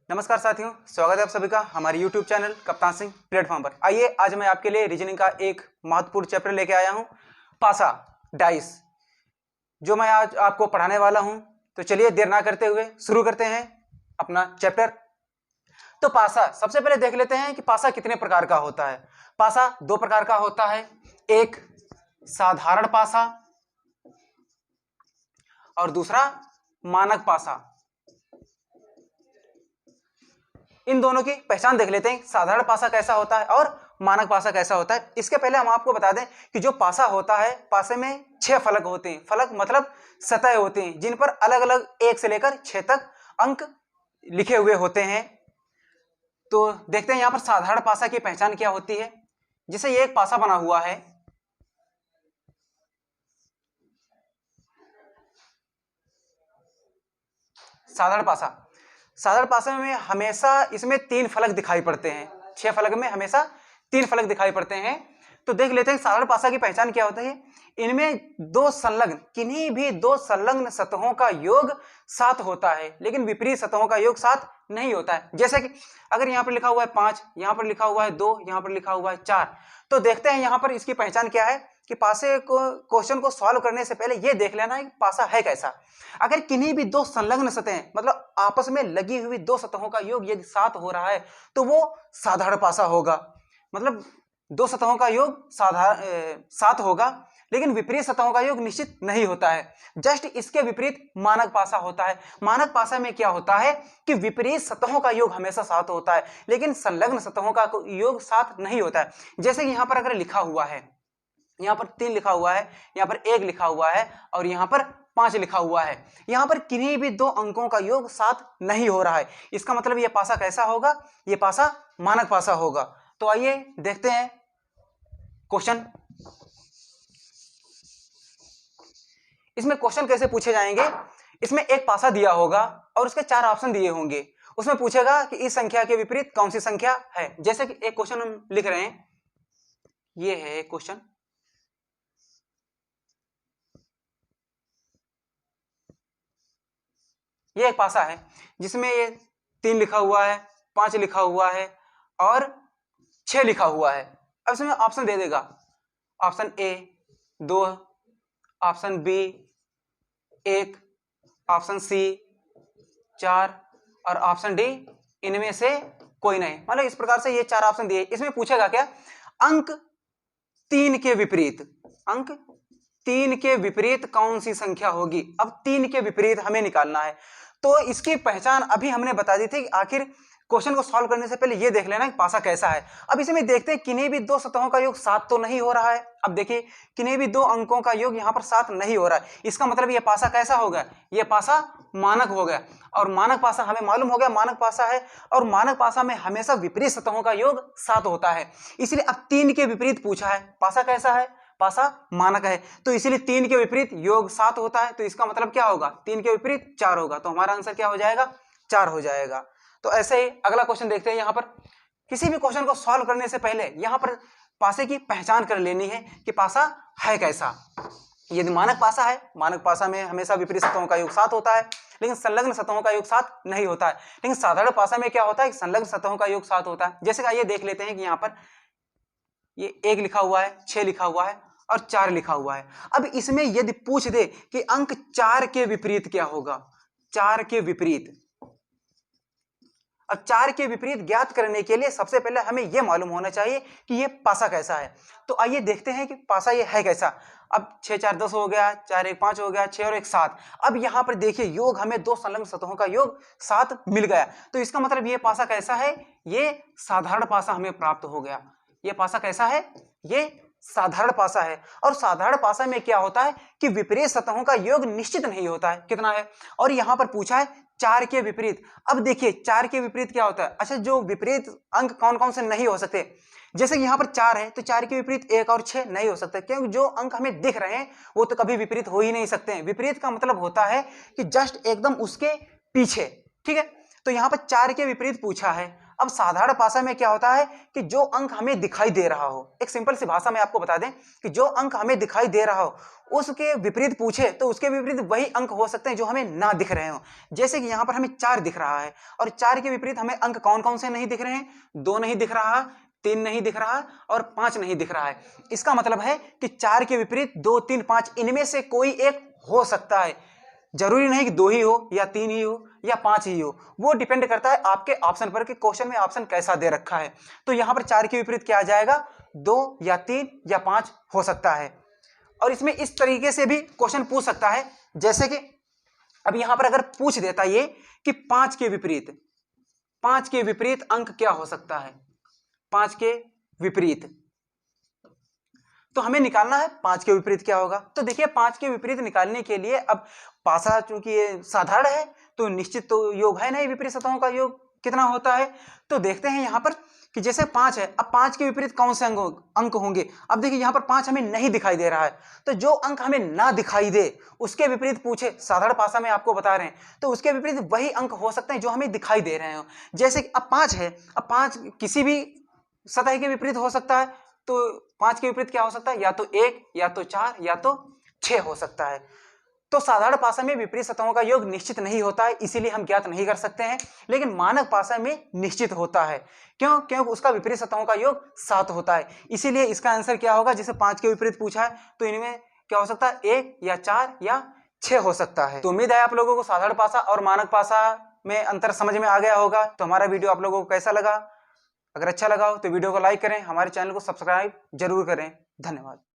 नमस्कार साथियों, स्वागत है आप सभी का हमारे YouTube channel Kaptan Singh platform पर। आइए आज मैं आपके लिए रीजनिंग का एक महत्वपूर्ण चैप्टर लेके आया हूं, पासा डाइस, जो मैं आज आपको पढ़ाने वाला हूं। तो चलिए देर ना करते हुए शुरू करते हैं अपना चैप्टर। तो पासा सबसे पहले देख लेते हैं कि पासा कितने प्रकार का होता है। पासा दो प्रकार का होता है, एक साधारण पासा और दूसरा मानक पासा। इन दोनों की पहचान देख लेते हैं, साधारण पासा कैसा होता है और मानक पासा कैसा होता है। इसके पहले हम आपको बता दें कि जो पासा होता है, पासे में 6 फलक होते हैं। फलक मतलब सतह होते हैं जिन पर अलग अलग 1 से लेकर 6 तक अंक लिखे हुए होते हैं। तो देखते हैं यहां पर साधारण पासा की पहचान क्या होती है। जैसे ये एक पासा बना हुआ है, साधारण पासा। साधारण पासा में हमेशा इसमें 3 फलक दिखाई पड़ते हैं। 6 फलक में हमेशा 3 फलक दिखाई पड़ते हैं। तो देख लेते हैं साधारण पासा की पहचान क्या होता है। इनमें दो संलग्न, किन्हीं भी दो संलग्न सतहों का योग 7 होता है, लेकिन विपरीत सतहों का योग 7 नहीं होता है। जैसे कि अगर यहाँ पर लिखा हुआ है 5, यहाँ पर लिखा हुआ है 2, यहाँ पर लिखा हुआ है 4, तो देखते हैं यहाँ पर इसकी पहचान क्या है कि पासे को क्वेश्चन को सॉल्व करने से पहले यह देख लेना है कि पासा है कैसा। अगर किन्हीं भी दो संलग्न सतहें, मतलब आपस में लगी हुई दो सतहों का योग यदि 7 हो रहा है तो वो साधारण पासा होगा। मतलब दो सतहों का योग 7 होगा, लेकिन विपरीत सतहों का योग निश्चित नहीं होता है। जस्ट इसके विपरीत मानक पासा होता है। मानक पासा में क्या होता है कि विपरीत सतहों का योग हमेशा 7 होता है, लेकिन संलग्न सतहों का योग 7 नहीं होता है। जैसे कि यहां पर अगर लिखा हुआ है, यहाँ पर 3 लिखा हुआ है, यहाँ पर 1 लिखा हुआ है और यहाँ पर 5 लिखा हुआ है। यहाँ पर किन्हीं भी दो अंकों का योग 7 नहीं हो रहा है। इसका मतलब यह पासा कैसा होगा? यह पासा मानक पासा होगा। तो आइए देखते हैं क्वेश्चन। इसमें क्वेश्चन कैसे पूछे जाएंगे। इसमें एक पासा दिया होगा और उसके 4 ऑप्शन दिए होंगे। उसमें पूछेगा कि इस संख्या के विपरीत कौन सी संख्या है। जैसे कि एक क्वेश्चन हम लिख रहे हैं, ये है एक क्वेश्चन। ये एक पासा है जिसमें ये 3 लिखा हुआ है, 5 लिखा हुआ है और 6 लिखा हुआ है। अब इसमें ऑप्शन दे देगा, option A 2, option B 1, option C 4 और ऑप्शन डी इनमें से कोई नहीं। मतलब इस प्रकार से ये 4 ऑप्शन दिए। इसमें पूछेगा क्या? अंक 3 के विपरीत, अंक 3 के विपरीत कौन सी संख्या होगी। अब 3 के विपरीत हमें निकालना है। तो इसकी पहचान अभी हमने बता दी थी कि आखिर क्वेश्चन को सॉल्व करने से पहले यह देख लेना कि पासा कैसा है। अब इसमें देखते हैं किन्हीं भी दो सतहों का योग 7 तो नहीं हो रहा है। अब देखिए किन्हीं भी दो अंकों का योग यहां पर 7 नहीं हो रहा है। इसका मतलब यह पासा कैसा होगा? यह पासा मानक हो गया। और मानक पासा हमें मालूम हो गया मानक पासा है, और मानक पासा में हमेशा विपरीत सतहों का योग 7 होता है। इसलिए अब 3 के विपरीत पूछा है, पासा कैसा है? पासा मानक है। तो इसीलिए 3 के विपरीत योग 7 होता है। तो इसका मतलब क्या होगा? 3 के विपरीत 4 होगा। तो हमारा आंसर क्या हो जाएगा? 4 हो जाएगा। तो ऐसे ही अगला क्वेश्चन देखते हैं। यहां पर किसी भी क्वेश्चन को सॉल्व करने से पहले यहां पर पासे की पहचान कर लेनी है कि पासा है कैसा। यदि मानक पासा है, मानक पासा में हमेशा विपरीत सतहों का योग 7 होता है, लेकिन संलग्न सतहों का योग 7 नहीं होता है। लेकिन साधारण पासा में क्या होता है? संलग्न सतहों का योग 7 होता है। जैसे आइए देख लेते हैं कि यहां पर ये 1 लिखा हुआ है, 6 लिखा हुआ है और 4 लिखा हुआ है। अब इसमें यदि पूछ दे कि अंक 4 के विपरीत क्या होगा, 4 के विपरीत। अब 4 के विपरीत ज्ञात करने के लिए सबसे पहले हमें यह मालूम होना चाहिए कि यह पासा कैसा है। तो आइए देखते हैं कि पासा ये है कैसा। अब 6 4 10 हो गया, 4 1 5 हो गया, 6 और 1 7। अब यहां पर देखिए योग हमें दो संलग्न सतहों का योग 7 मिल गया। तो इसका मतलब यह पासा कैसा है? ये साधारण पासा हमें प्राप्त हो गया। यह पासा कैसा है? ये साधारण पासा है। और साधारण पासा में क्या होता है कि विपरीत सतहों का योग निश्चित नहीं होता है। कितना है? और यहां पर पूछा है 4 के विपरीत। अब देखिए 4 के विपरीत क्या होता है। अच्छा, जो विपरीत अंक कौन कौन से नहीं हो सकते। जैसे कि यहां पर 4 है तो 4 के विपरीत 1 और 6 नहीं हो सकते, क्योंकि जो अंक हमें दिख रहे हैं वो तो कभी विपरीत हो ही नहीं सकते हैं। विपरीत का मतलब होता है कि जस्ट एकदम उसके पीछे। ठीक है, तो यहां पर 4 के विपरीत पूछा है। अब साधारण भाषा में क्या होता है कि जो अंक हमें दिखाई दे रहा हो, एक सिंपल सी भाषा में आपको बता दें कि जो अंक हमें दिखाई दे रहा हो उसके विपरीत पूछे तो उसके विपरीत वही अंक हो सकते हैं जो हमें ना दिख रहे हो। जैसे कि यहाँ पर हमें 4 दिख रहा है और 4 के विपरीत हमें अंक कौन कौन से नहीं दिख रहे हैं, 2 नहीं दिख रहा, 3 नहीं दिख रहा और 5 नहीं दिख रहा है। इसका मतलब है कि 4 के विपरीत 2, 3, 5 इनमें से कोई एक हो सकता है। जरूरी नहीं कि 2 ही हो या 3 ही हो या 5 ही हो, वो डिपेंड करता है आपके ऑप्शन पर कि क्वेश्चन में ऑप्शन कैसा दे रखा है। तो यहां पर 4 के विपरीत क्या आ जाएगा, 2 या 3 या 5 हो सकता है। और इसमें इस तरीके से भी क्वेश्चन पूछ सकता है, जैसे कि अब यहां पर अगर पूछ देता ये कि 5 के विपरीत अंक क्या हो सकता है, 5 के विपरीत, तो हमें निकालना है 5 के विपरीत क्या होगा। तो देखिए 5 के विपरीत निकालने के लिए अब पासा चूंकि ये साधारण है तो निश्चित तो योग है नहीं, विपरीत सतहों का योग कितना होता है। तो देखते हैं यहाँ पर कि जैसे 5 है, अब 5 के विपरीत कौन से अंक होंगे। अब देखिए यहाँ पर 5 हमें नहीं दिखाई दे रहा है, तो जो अंक हमें ना दिखाई दे उसके विपरीत पूछे, साधारण भाषा में आपको बता रहे हैं, तो उसके विपरीत वही अंक हो सकते हैं जो हमें दिखाई दे रहे हो। जैसे अब 5 है, अब 5 किसी भी सतह के विपरीत हो सकता है, तो 5 के विपरीत क्या हो सकता है, या तो 1 या तो 4 या तो 6 हो सकता है। तो साधारण भाषा में विपरीत सतहों का योग निश्चित नहीं होता है, इसीलिए हम ज्ञात नहीं कर सकते हैं, लेकिन मानक भाषा में निश्चित होता है। क्यों? क्योंकि उसका विपरीत सतहों का योग 7 होता है। इसीलिए इसका आंसर क्या होगा, जिसे 5 के विपरीत पूछा है तो इनमें क्या हो सकता है, 1 या 4 या 6 हो सकता है। तो उम्मीद है आप लोगों को साधारण भाषा और मानक भाषा में अंतर समझ में आ गया होगा। तो हमारा वीडियो आप लोगों को कैसा लगा, अगर अच्छा लगा हो तो वीडियो को लाइक करें, हमारे चैनल को सब्सक्राइब जरूर करें। धन्यवाद।